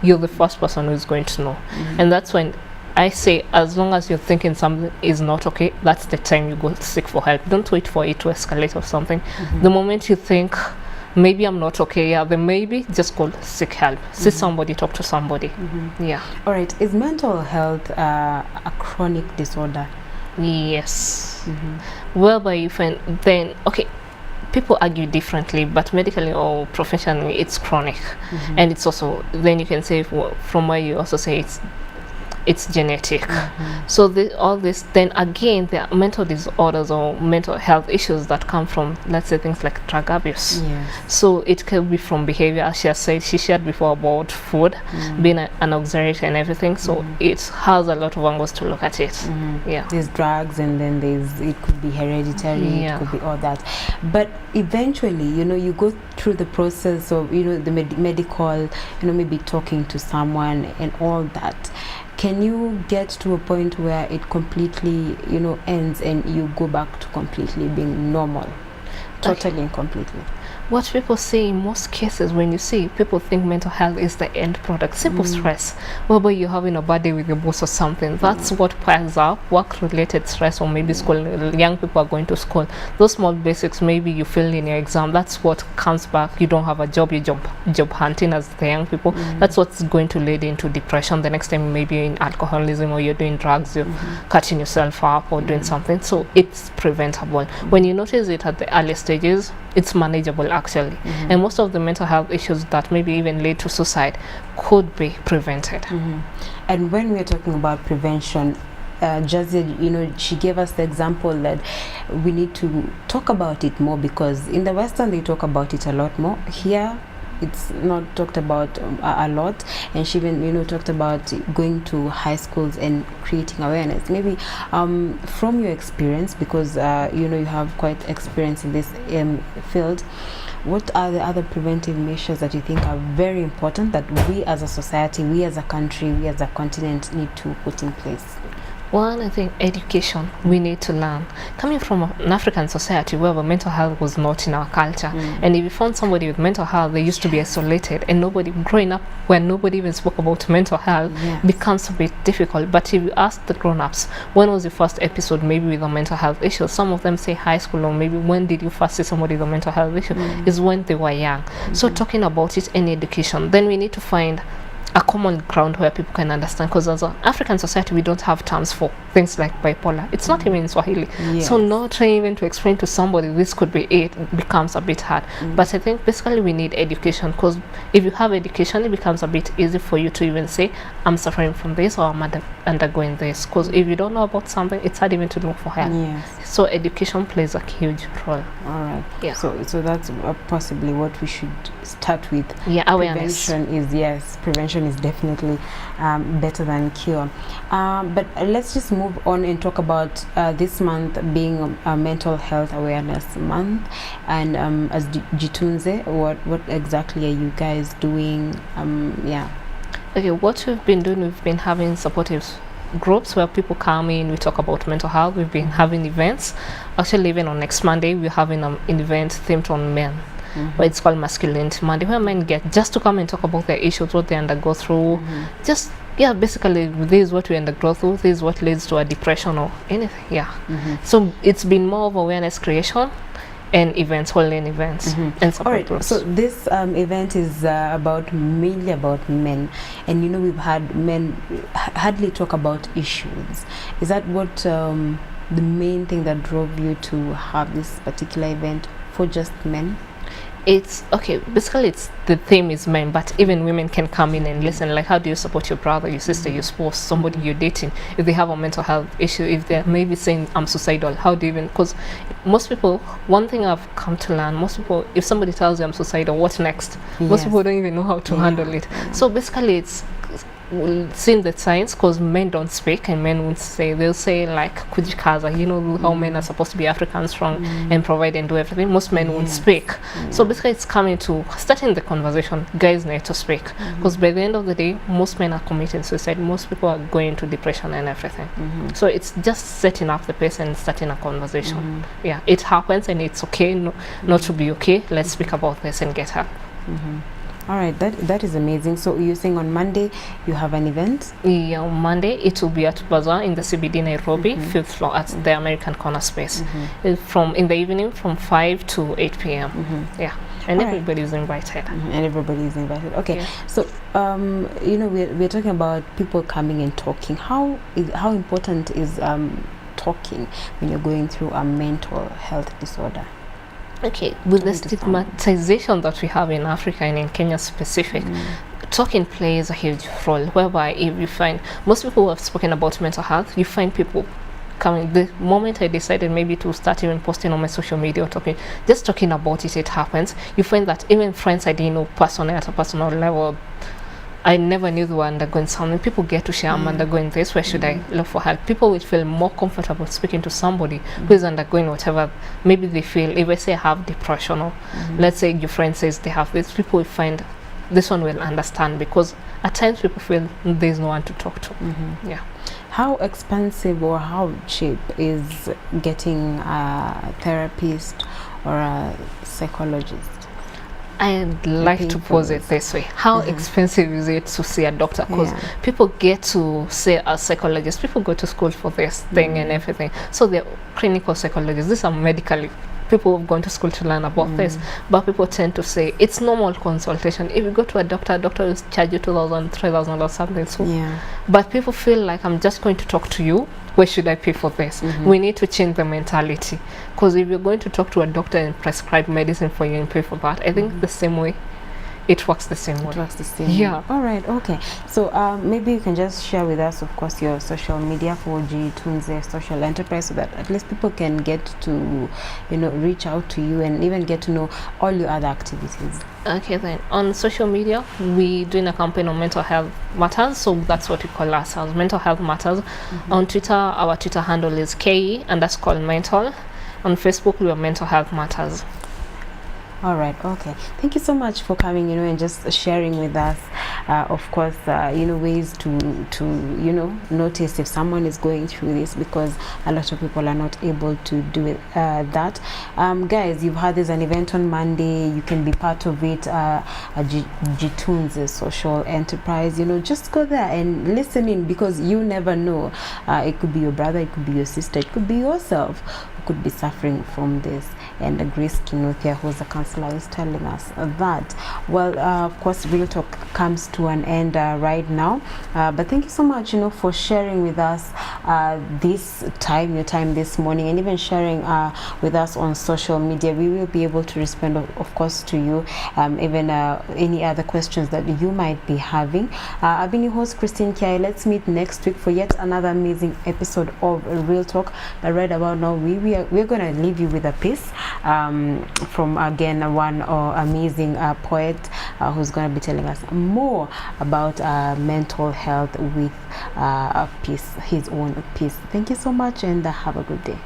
you're the first person who's going to know. And that's when I say, as long as you're thinking something is not okay, that's the time you go seek for help. Don't wait for it to escalate or something. The moment you think maybe I'm not okay, then maybe just go seek help. See somebody, talk to somebody. Yeah. All right. Is mental health a chronic disorder? Yes. Whereby you find then people argue differently, but medically or professionally it's chronic. And it's also, then you can say from where you also say it's genetic. So all this, then again, there are mental disorders or mental health issues that come from, let's say, things like drug abuse. So it can be from behavior, as she has said, she shared before about food being an auxiliary and everything. So it has a lot of angles to look at it. Yeah, there's drugs, and then it could be hereditary, it could be all that. But eventually, you go through the process of the medical, maybe talking to someone and all that. Can you get to a point where it completely, ends and you go back to completely being normal, totally and completely? What people say in most cases, when you see people think mental health is the end product, simple stress, whether you're having a bad day with your boss or something, that's what piles up, work-related stress, or maybe school, young people are going to school, those small basics, maybe you fail in your exam, that's what comes back, you don't have a job, you job hunting as the young people, that's what's going to lead into depression. The next time maybe you're in alcoholism or you're doing drugs, you're cutting yourself up or doing something, so it's preventable. When you notice it at the early stages, it's manageable actually. And most of the mental health issues that maybe even lead to suicide could be prevented. And when we're talking about prevention, Jazzy, she gave us the example that we need to talk about it more, because in the Western they talk about it a lot more. Here it's not talked about a lot, and she even talked about going to high schools and creating awareness. Maybe from your experience, because you have quite experience in this field, what are the other preventive measures that you think are very important that we as a society, we as a country, we as a continent need to put in place? One, I think education, we need to learn. Coming from an African society where mental health was not in our culture, and if you found somebody with mental health, they used to be isolated, and nobody, growing up when nobody even spoke about mental health, becomes a bit difficult. But if you ask the grown-ups, when was the first episode maybe with a mental health issue, some of them say high school, or maybe when did you first see somebody with a mental health issue, is when they were young. So talking about it in education, then we need to find a common ground where people can understand, because as an African society we don't have terms for things like bipolar. It's not even in Swahili. So not trying even to explain to somebody this could be it becomes a bit hard. But I think basically we need education, because if you have education, it becomes a bit easy for you to even say I'm suffering from this or I'm undergoing this, because if you don't know about something, it's hard even to look for help. So education plays a huge role. All right. So that's possibly what we should start with. Awareness. Prevention is definitely better than cure. But let's just move on and talk about this month being a mental health awareness month. And as Jitunze, what exactly are you guys doing? What we've been doing, we've been having supportive groups where people come in, we talk about mental health. We've been having events. Actually, even on next Monday, we're having an event themed on men. But it's called Masculinity Monday, where men get just to come and talk about their issues, what they undergo through. Basically, this is what we undergo through, this is what leads to a depression or anything. So it's been more of awareness creation and events, holding events and support groups. So this event is mainly about men, and we've had men hardly talk about issues. Is that what the main thing that drove you to have this particular event for just men? It's basically it's the theme is men, but even women can come in and listen. Like, how do you support your brother, your sister, your spouse, somebody you're dating, if they have a mental health issue, if they're maybe saying I'm suicidal, how do you even, because most people, one thing I've come to learn, most people, if somebody tells you I'm suicidal, what next? Most people don't even know how to handle it. So basically it's seeing the signs, because men don't speak, and men would say, they'll say like kujikaza, how men are supposed to be African, strong and provide and do everything. Most men won't speak. So basically it's coming to starting the conversation. Guys need to speak, because by the end of the day most men are committing suicide, most people are going into depression and everything. So it's just setting up the pace and starting a conversation. It happens and it's okay not to be okay. Let's speak about this and get help. All right, that is amazing. So you're saying on Monday you have an event? Yeah, on Monday it will be at Bazaar in the CBD Nairobi, 5th floor at the American Corner Space. From in the evening from 5 to 8 p.m. Yeah, and All right. everybody is invited. And everybody is invited. Okay, Yeah. so you know, we're talking about people coming and talking. How important is talking when you're going through a mental health disorder? Okay, with the Understand. stigmatization that we have in Africa and in Kenya specific, talking plays a huge role, whereby if you find most people who have spoken about mental health, you find people coming. The moment I decided maybe to start even posting on my social media or talking about it, it happens. You find that even friends I didn't know personally at a personal level, I never knew they were undergoing something. People get to share, I'm undergoing this, where should I look for help? People will feel more comfortable speaking to somebody who is undergoing whatever. Maybe they feel, if I say I have depression, or let's say your friend says they have this, people will find this one will understand, because at times people feel there's no one to talk to. Yeah. How expensive or how cheap is getting a therapist or a psychologist? I'd like to paying for pose it this way. How expensive is it to see a doctor? Because Yeah. people get to see a psychologist. People go to school for this thing and everything. So they're clinical psychologists. These are medically people who've gone to school to learn about this. But people tend to say it's normal consultation. If you go to a doctor will charge you $2,000, $3,000 or something. So, Yeah. but people feel like, I'm just going to talk to you. Where should I pay for this? We need to change the mentality, because if you're going to talk to a doctor and prescribe medicine for you and pay for that, I think the same way it works the same way. It works the same Yeah. way. All right, okay. So maybe you can just share with us, of course, your social media for G254 Social Enterprise, so that at least people can get to, you know, reach out to you and even get to know all your other activities. Okay, then on social media, we doing a campaign on mental health matters, so that's what we call ourselves, mental health matters. On Twitter, our Twitter handle is KE_mental. On Facebook, we are mental health matters. All right, okay. Thank you so much for coming, you know, and just sharing with us, of course, you know, ways to you know, notice if someone is going through this, because a lot of people are not able to do it. Guys, you've had this an event on Monday. You can be part of it. G254 Social Enterprise. You know, just go there and listen in, because you never know. It could be your brother, it could be your sister, it could be yourself who could be suffering from this. And Grace Kinuthia, who's a counselor, is telling us that. Well, of course, Real Talk comes to an end right now. But thank you so much, you know, for sharing with us your time this morning, and even sharing with us on social media. We will be able to respond, of course, to you, even any other questions that you might be having. I've been your host, Christine Kiai. Let's meet next week for yet another amazing episode of Real Talk. But right about now, we're going to leave you with a piece from, again, one amazing poet who's going to be telling us more about mental health with his own piece. Thank you so much, and have a good day.